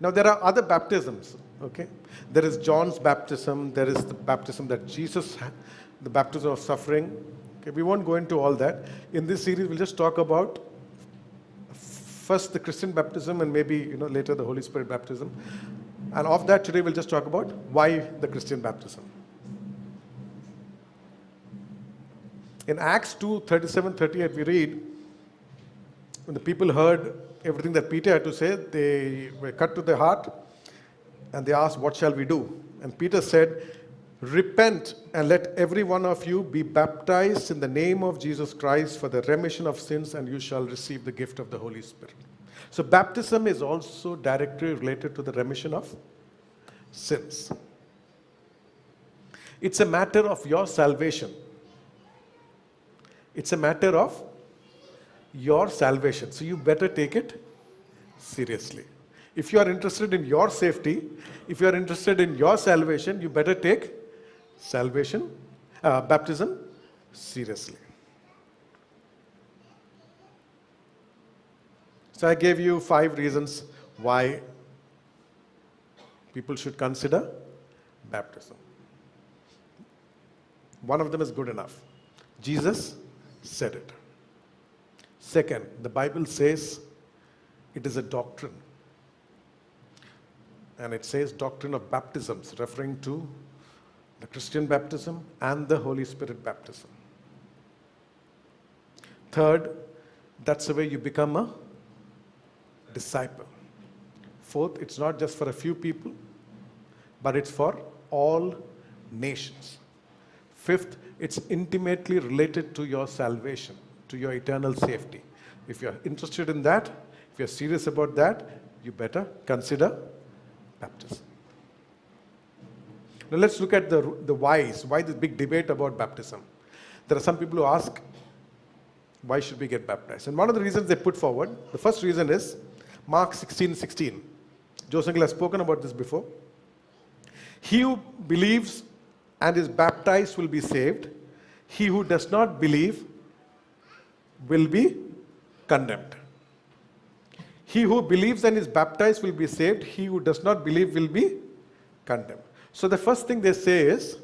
Now there are other baptisms, okay? There is John's baptism, there is the baptism that Jesus had, the baptism of suffering. Okay, we won't go into all that. In this series, we'll just talk about first the Christian baptism and maybe later the Holy Spirit baptism. And of that today we'll just talk about why the Christian baptism. In Acts 2:37-38 we read, when the people heard everything that Peter had to say, they were cut to the heart and they asked, what shall we do? And Peter said, repent and let every one of you be baptized in the name of Jesus Christ for the remission of sins, and you shall receive the gift of the Holy Spirit. So baptism is also directly related to the remission of sins. It's a matter of your salvation. It's a matter of your salvation. So you better take it seriously. If you are interested in your safety, if you are interested in your salvation, you better take baptism seriously. So I gave you 5 reasons why people should consider baptism. One of them is good enough. Jesus said it. Second, the Bible says it is a doctrine. And it says doctrine of baptisms, referring to the Christian baptism and the Holy Spirit baptism. Third, that's the way you become a disciple. Fourth, it's not just for a few people, but it's for all nations. Fifth, it's intimately related to your salvation, to your eternal safety. If you're interested in that, if you're serious about that, you better consider baptism. Now let's look at the whys. Why this big debate about baptism? There are some people who ask, why should we get baptized? And one of the reasons they put forward, the first reason is Mark 16:16. Joseph has spoken about this before. He who believes and is baptized will be saved. He who does not believe will be condemned. He who believes and is baptized will be saved. He who does not believe will be condemned. So the first thing they say is,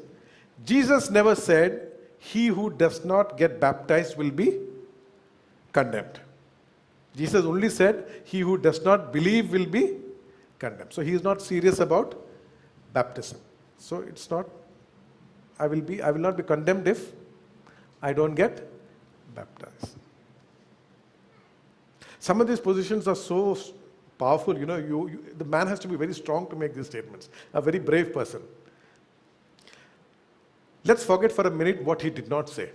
Jesus never said, he who does not get baptized will be condemned. Jesus only said, he who does not believe will be condemned. So he is not serious about baptism. So it's not, I will not be condemned if I don't get baptized. Some of these positions are so powerful, the man has to be very strong to make these statements, a very brave person. Let's forget for a minute what he did not say.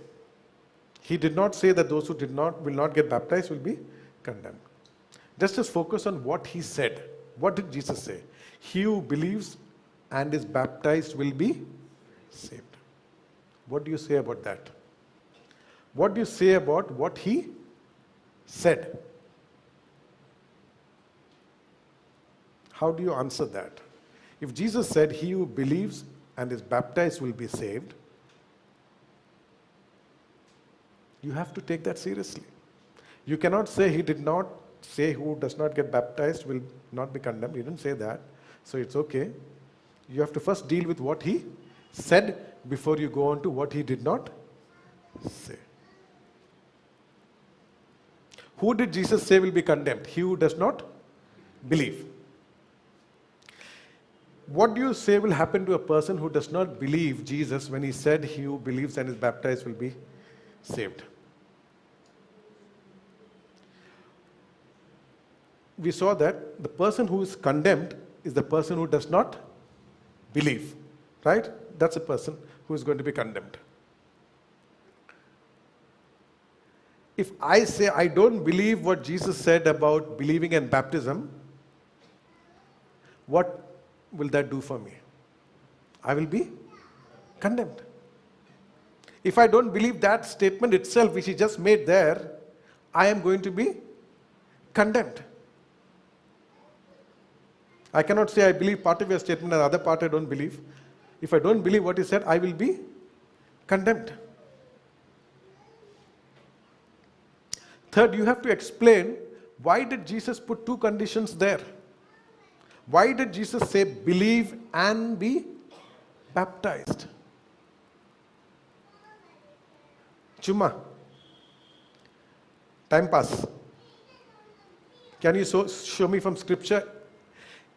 He did not say that those who will not get baptized will be condemned. Let's just focus on what he said. What did Jesus say? He who believes and is baptized will be saved. What do you say about that? What do you say about what he said? How do you answer that? If Jesus said, he who believes and is baptized will be saved, you have to take that seriously. You cannot say he did not say who does not get baptized will not be condemned. He didn't say that. So it's okay. You have to first deal with what he said before you go on to what he did not say. Who did Jesus say will be condemned? He who does not believe. What do you say will happen to a person who does not believe Jesus when he said he who believes and is baptized will be saved? We saw that the person who is condemned is the person who does not believe, right? That's a person who is going to be condemned. If I say I don't believe what Jesus said about believing and baptism, what will that do for me? I will be condemned. If I don't believe that statement itself, which he just made there, I am going to be condemned. I cannot say I believe part of your statement and the other part I don't believe. If I don't believe what he said, I will be condemned. Third, you have to explain, why did Jesus put 2 conditions there? Why did Jesus say, believe and be baptized? Chumma. Time pass. Can you show me from scripture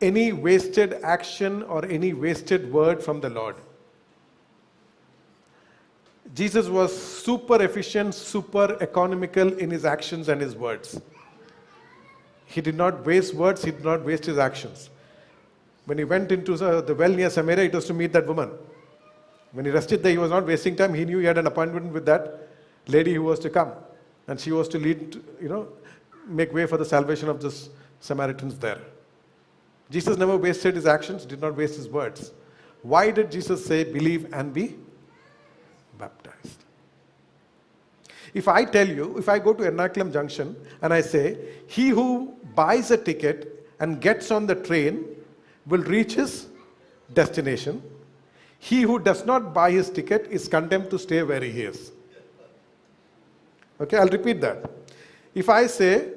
any wasted action or any wasted word from the Lord? Jesus was super efficient, super economical in his actions and his words. He did not waste words, he did not waste his actions. When he went into the well near Samaria, it was to meet that woman. When he rested there, he was not wasting time. He knew he had an appointment with that lady who was to come. And she was to lead, make way for the salvation of the Samaritans there. Jesus never wasted his actions, did not waste his words. Why did Jesus say, believe and be baptized? If I tell you, if I go to Ernakulam Junction and I say, he who buys a ticket and gets on the train will reach his destination. He who does not buy his ticket is condemned to stay where he is. Okay, I'll repeat that. If I say,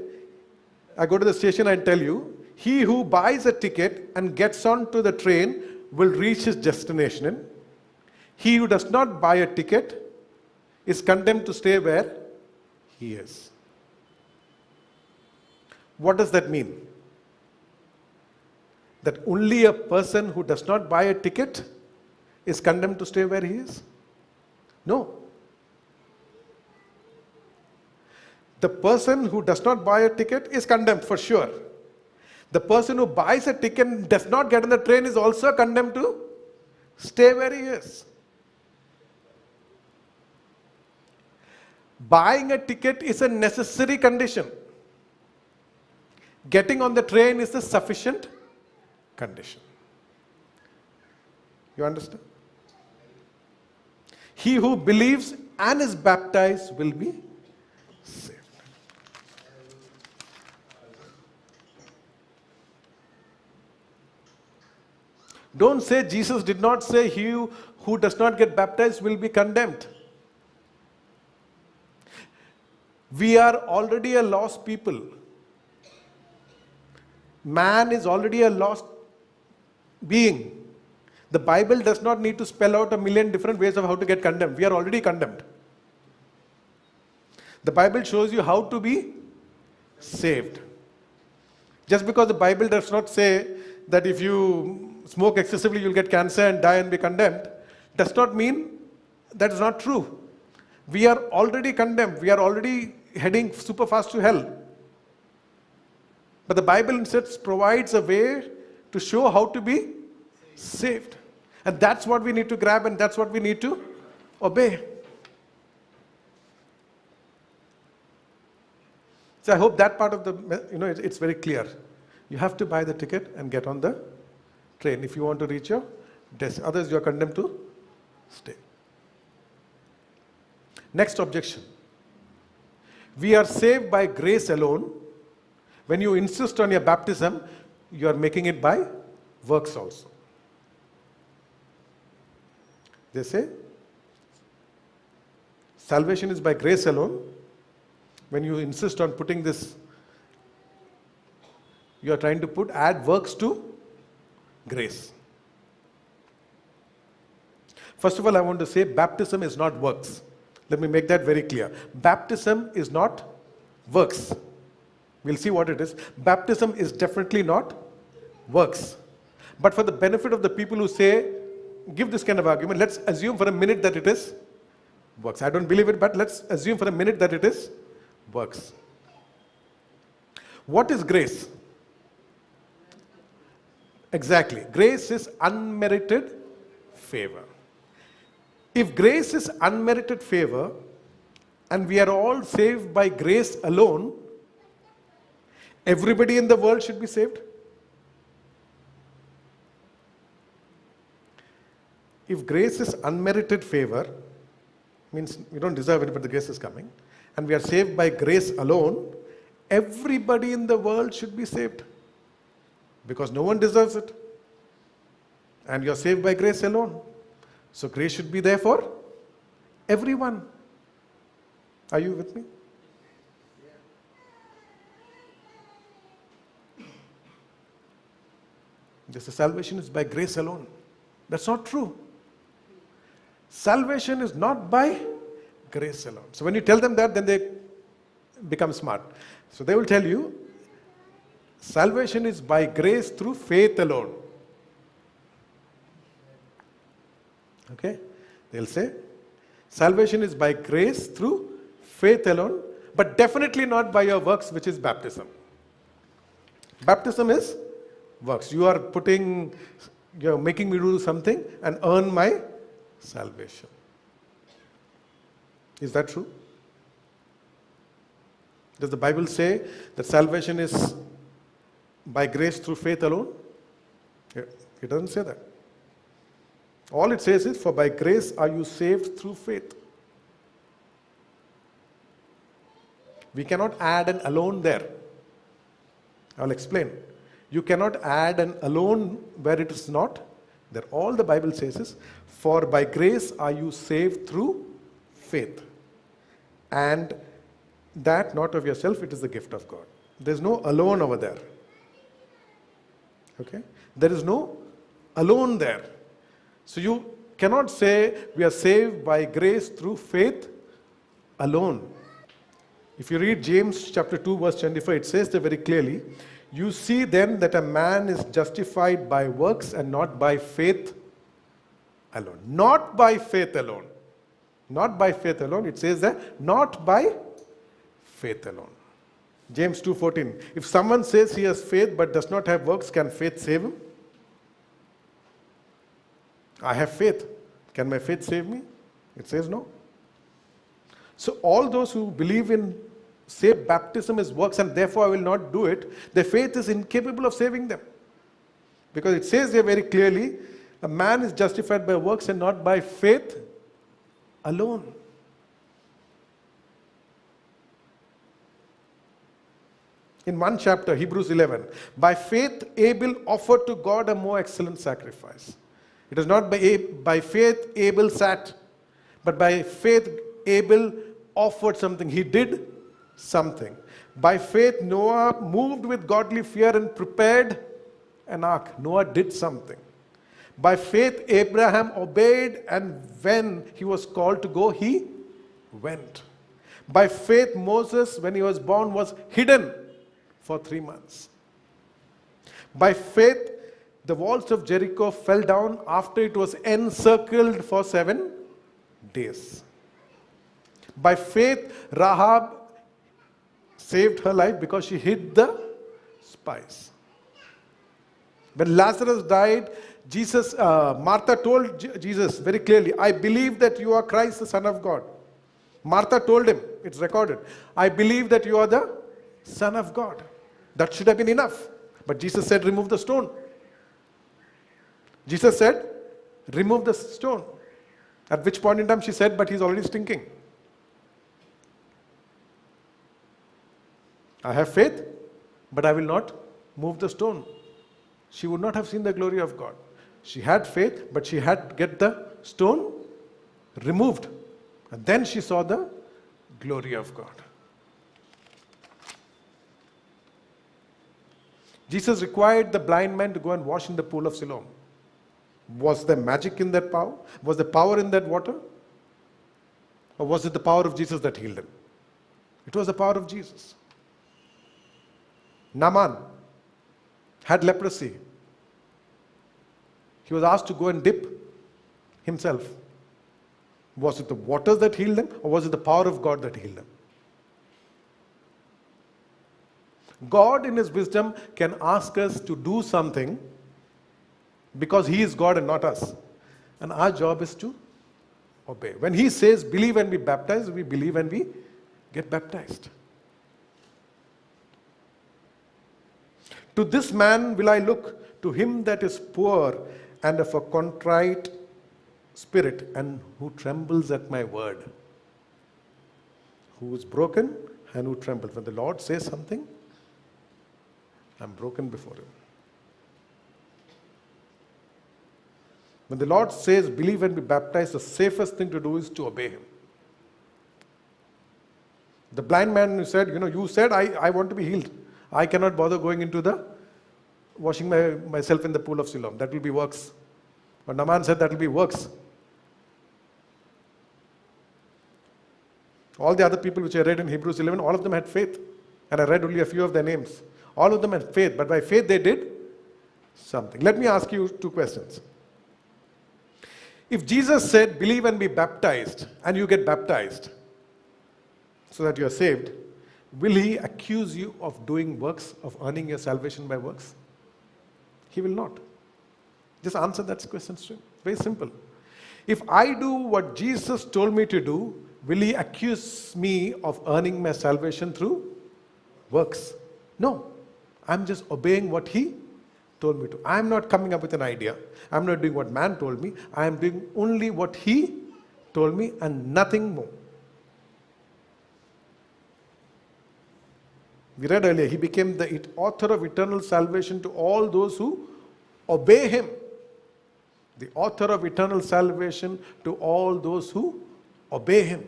I go to the station and tell you, he who buys a ticket and gets onto the train will reach his destination. He who does not buy a ticket is condemned to stay where he is. What does that mean? That only a person who does not buy a ticket is condemned to stay where he is? No. The person who does not buy a ticket is condemned for sure. The person who buys a ticket and does not get on the train is also condemned to stay where he is. Buying a ticket is a necessary condition. Getting on the train is a sufficient condition. You understand? He who believes and is baptized will be saved. Don't say Jesus did not say he who does not get baptized will be condemned. We are already a lost people. Man is already a lost being. The Bible does not need to spell out a million different ways of how to get condemned. We are already condemned. The Bible shows you how to be saved. Just because the Bible does not say that if you smoke excessively you'll get cancer and die and be condemned, does not mean that is not true. We are already condemned. We are already heading super fast to hell. But the Bible instead provides a way to show how to be saved. And that's what we need to grab and that's what we need to obey. So I hope that part of the, it's very clear. You have to buy the ticket and get on the train if you want to reach your destination. Others, you are condemned to stay. Next objection. We are saved by grace alone. When you insist on your baptism, you are making it by works also. They say, salvation is by grace alone. When you insist on putting this, you are trying to add works to grace. First of all, I want to say baptism is not works. Let me make that very clear. Baptism is not works. We'll see what it is. Baptism is definitely not works. But for the benefit of the people who say, give this kind of argument, let's assume for a minute that it is works. I don't believe it, but let's assume for a minute that it is works. What is grace? Exactly. Grace is unmerited favor. If grace is unmerited favor, and we are all saved by grace alone, everybody in the world should be saved. If grace is unmerited favor, means we don't deserve it, but the grace is coming, and we are saved by grace alone, everybody in the world should be saved. Because no one deserves it. And you are saved by grace alone. So grace should be there for everyone. Are you with me? They say salvation is by grace alone. That's not true. Salvation is not by grace alone. So when you tell them that, then they become smart. So they will tell you, salvation is by grace through faith alone. Okay? They'll say, salvation is by grace through faith alone, but definitely not by your works, which is baptism. Baptism is works. You're making me do something and earn my salvation. Is that true? Does the Bible say that salvation is by grace through faith alone? It doesn't say that. All it says is, for by grace are you saved through faith. We cannot add an alone there. I'll explain. You cannot add an alone where it is not there. All the Bible says is, for by grace are you saved through faith. And that not of yourself, it is the gift of God. There's no alone over there. Okay? There is no alone there. So you cannot say we are saved by grace through faith alone. If you read James chapter 2 verse 24, it says there very clearly, you see then that a man is justified by works and not by faith alone. Not by faith alone. Not by faith alone. It says that not by faith alone. James 2:14. If someone says he has faith but does not have works, can faith save him? I have faith. Can my faith save me? It says no. So all those who believe in, say baptism is works and therefore I will not do it, their faith is incapable of saving them. Because it says there very clearly, a man is justified by works and not by faith alone. In one chapter, Hebrews 11, by faith Abel offered to God a more excellent sacrifice. It is not by faith Abel sat, but by faith Abel offered something. He did something. By faith Noah moved with godly fear and prepared an ark. Noah did something. By faith Abraham obeyed, and when he was called to go, he went. By faith Moses, when he was born, was hidden for 3 months. By faith the walls of Jericho fell down after it was encircled for 7 days. By faith Rahab saved her life because she hid the spies. When Lazarus died, Martha told Jesus very clearly, I believe that you are Christ, the Son of God. Martha told him, it's recorded, I believe that you are the Son of God. That should have been enough. But Jesus said, remove the stone. Jesus said, remove the stone. At which point in time she said, but he's already stinking. I have faith, but I will not move the stone. She would not have seen the glory of God. She had faith, but she had to get the stone removed. And then she saw the glory of God. Jesus required the blind man to go and wash in the pool of Siloam. Was there magic in that power? Was there power in that water? Or was it the power of Jesus that healed him? It was the power of Jesus. Naaman had leprosy. He was asked to go and dip himself. Was it the waters that healed him, or was it the power of God that healed him? God in His wisdom can ask us to do something because He is God and not us. And our job is to obey. When He says, believe and be baptized, we believe and we get baptized. To this man will I look, to him that is poor and of a contrite spirit, and who trembles at my word. Who is broken and who trembles. When the Lord says something, I'm broken before Him. When the Lord says, believe and be baptized, the safest thing to do is to obey Him. The blind man who said, you said, I want to be healed. I cannot bother going into the washing myself in the pool of Siloam. That will be works. But Naaman said that will be works. All the other people which I read in Hebrews 11, all of them had faith. And I read only a few of their names. All of them had faith, but by faith they did something. Let me ask you two questions. If Jesus said, believe and be baptized, and you get baptized so that you are saved, will he accuse you of doing works, of earning your salvation by works? He will not. Just answer that question straight. Very simple. If I do what Jesus told me to do, will he accuse me of earning my salvation through works? No. I'm just obeying what he told me to. I'm not coming up with an idea. I'm not doing what man told me. I am doing only what he told me and nothing more. We read earlier, he became the author of eternal salvation to all those who obey him. The author of eternal salvation to all those who obey him.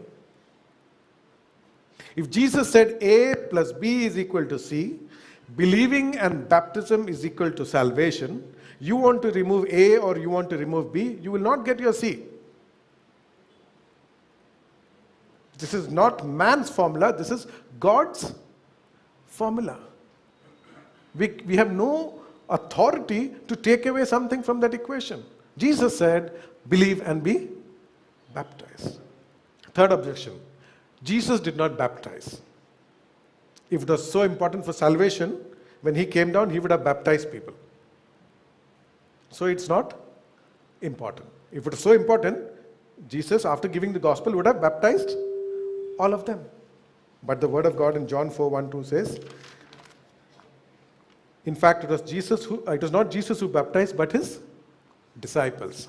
If Jesus said A plus B is equal to C, believing and baptism is equal to salvation, you want to remove A or you want to remove B, you will not get your C. This is not man's formula, this is God's formula. We have no authority to take away something from that equation. Jesus said, believe and be baptized. Third objection, Jesus did not baptize. If it was so important for salvation, when he came down, he would have baptized people. So it's not important. If it was so important, Jesus, after giving the gospel, would have baptized all of them. But the word of God in John 4:1-2 says, in fact, it was not Jesus who baptized, but his disciples.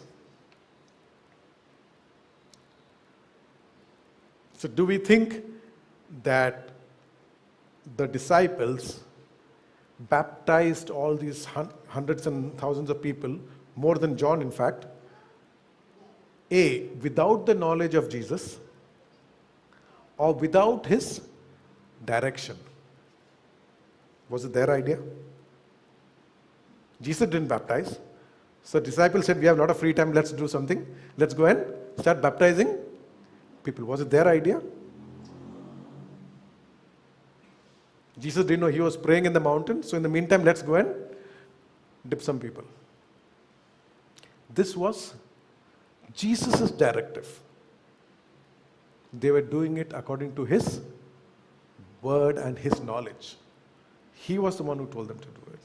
So do we think that the disciples baptized all these hundreds and thousands of people, more than John in fact, A, without the knowledge of Jesus or without his direction? Was it their idea? Jesus didn't baptize. So disciples said, we have a lot of free time, let's do something. Let's go and start baptizing people. Was it their idea? Jesus didn't know he was praying in the mountain, so in the meantime, let's go and dip some people. This was Jesus' directive. They were doing it according to his word and his knowledge. He was the one who told them to do it.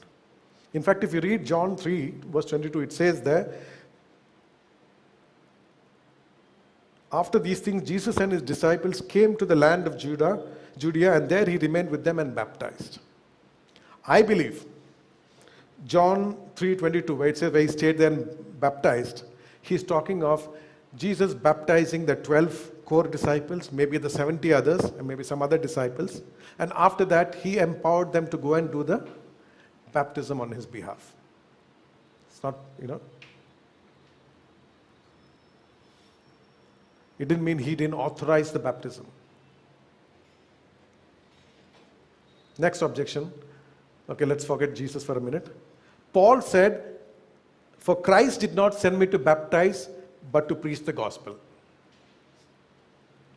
In fact, if you read John 3, verse 22, it says there, after these things, Jesus and his disciples came to the land of Judea, and there he remained with them and baptized. I believe John 3:22, where it says where he stayed there and baptized, he's talking of Jesus baptizing the 12 core disciples, maybe the 70 others, and maybe some other disciples. And after that, he empowered them to go and do the baptism on his behalf. It's not, it didn't mean he didn't authorize the baptism. Next objection. Okay, let's forget Jesus for a minute. Paul said, for Christ did not send me to baptize, but to preach the gospel.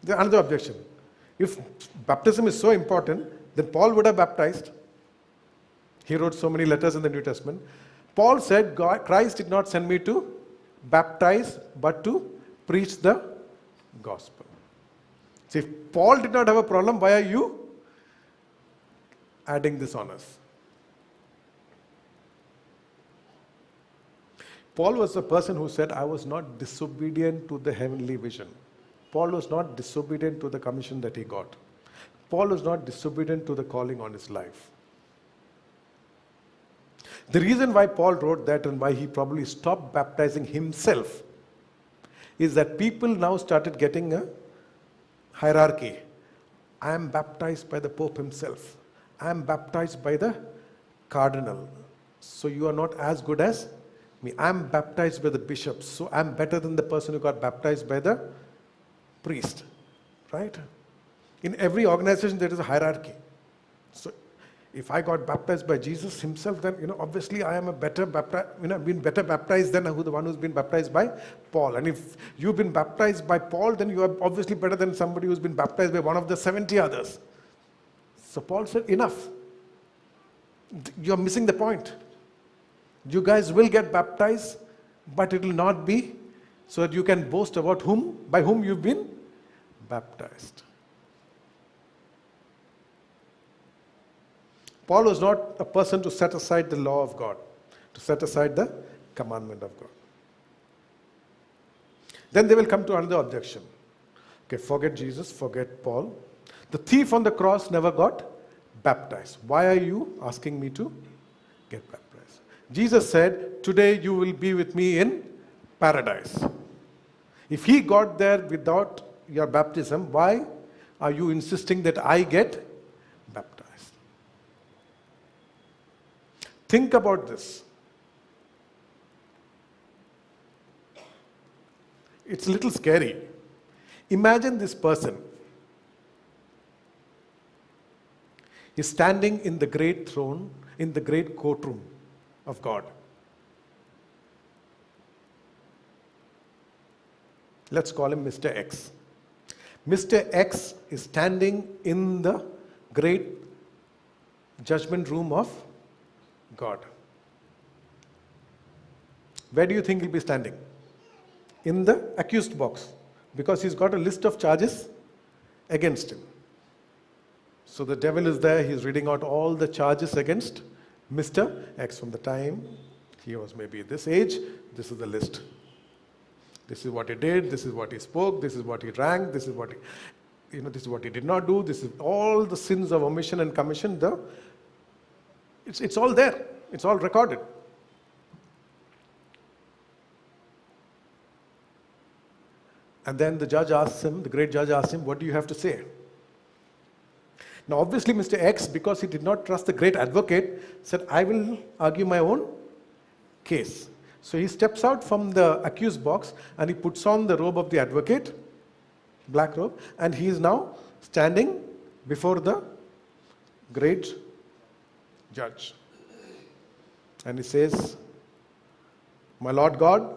There's another objection. If baptism is so important, then Paul would have baptized. He wrote so many letters in the New Testament. Paul said, Christ did not send me to baptize, but to preach the gospel. See, if Paul did not have a problem, why are you adding this on us? Paul was the person who said, I was not disobedient to the heavenly vision. Paul was not disobedient to the commission that he got. Paul was not disobedient to the calling on his life. The reason why Paul wrote that and why he probably stopped baptizing himself is that people now started getting a hierarchy. I am baptized by the Pope himself. I am baptized by the cardinal. So you are not as good as me. I am baptized by the bishop. So I am better than the person who got baptized by the priest. Right? In every organization there is a hierarchy. So If I got baptized by Jesus himself, then, obviously I am a better baptized, been better baptized than the one who's been baptized by Paul. And if you've been baptized by Paul, then you are obviously better than somebody who's been baptized by one of the 70 others. So Paul said, enough. You're missing the point. You guys will get baptized, but it will not be so that you can boast about by whom you've been baptized. Paul was not a person to set aside the law of God, to set aside the commandment of God. Then they will come to another objection. Okay, forget Jesus, forget Paul. The thief on the cross never got baptized. Why are you asking me to get baptized? Jesus said, today you will be with me in paradise. If he got there without your baptism, why are you insisting that I get baptized? Think about this. It's a little scary. Imagine this person is standing in the great throne, in the great courtroom of God. Let's call him Mr. X. Mr. X is standing in the great judgment room of God. Where do you think he'll be standing? In the accused box, because he's got a list of charges against him. So the devil is there, he's reading out all the charges against Mr. X. From the time he was maybe this age, this is the list. This is what he did, this is what he spoke, this is what he drank, this is what he, this is what he did not do, this is all the sins of omission and commission. It's all there. It's all recorded. And then the great judge asks him, what do you have to say? Now obviously Mr. X, because he did not trust the great advocate, said, I will argue my own case. So he steps out from the accused box and he puts on the robe of the advocate, black robe, and he is now standing before the great judge. And he says, my Lord God,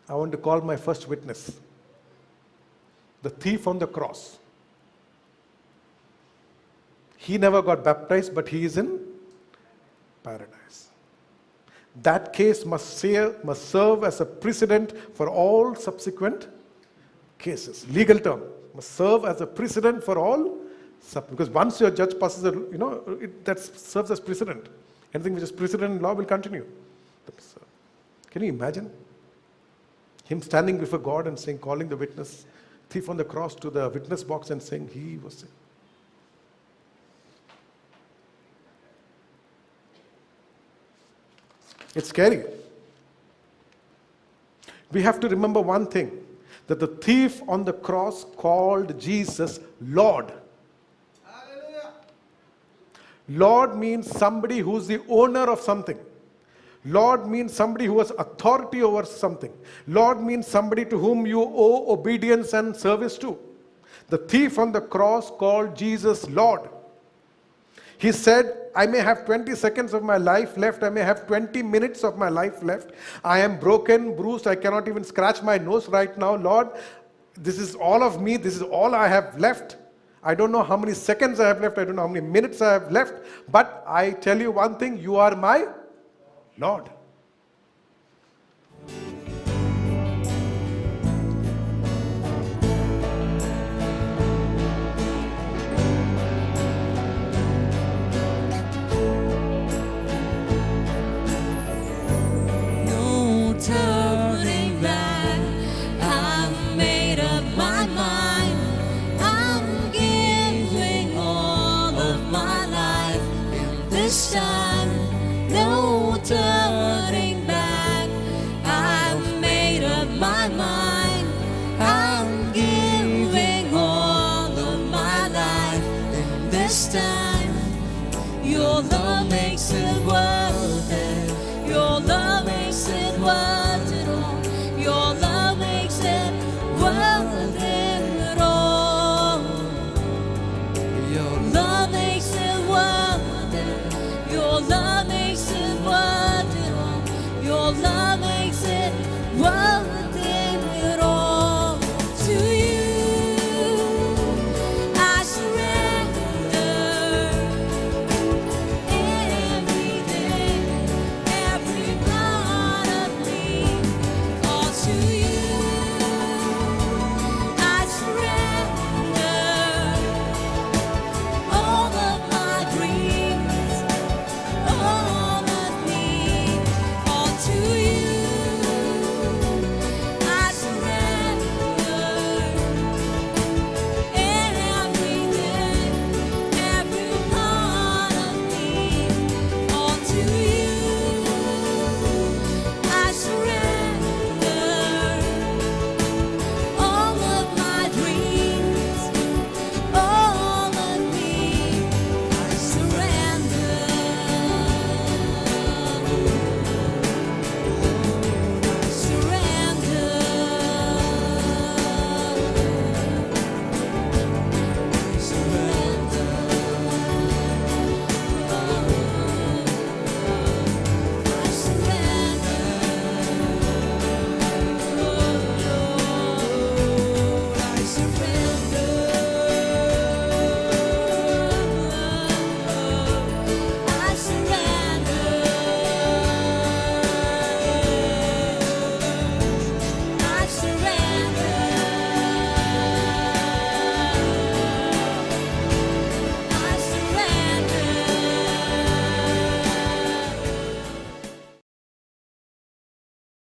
I want to call my first witness, the thief on the cross. He never got baptized, but he is in paradise. That case must serve as a precedent for all subsequent cases. Legal term, must serve as a precedent for all, because once your judge passes, that serves as precedent. Anything which is precedent in law will continue. Can you imagine him standing before God and saying, calling the witness, thief on the cross, to the witness box and saying he was. It's scary. We have to remember one thing, that the thief on the cross called Jesus Lord. Hallelujah. Lord means somebody who's the owner of something. Lord means somebody who has authority over something. Lord means somebody to whom you owe obedience and service to. The thief on the cross called Jesus Lord. He said, I may have 20 seconds of my life left. I may have 20 minutes of my life left. I am broken, bruised. I cannot even scratch my nose right now. Lord, this is all of me. This is all I have left. I don't know how many seconds I have left. I don't know how many minutes I have left. But I tell you one thing, you are my Lord. Turning back, I've made up my mind. I'm giving all of my life, and this time, no turning back. I've made up my mind. I'm giving all of my life, and this time, your love makes it worth it. Your love makes it worth it.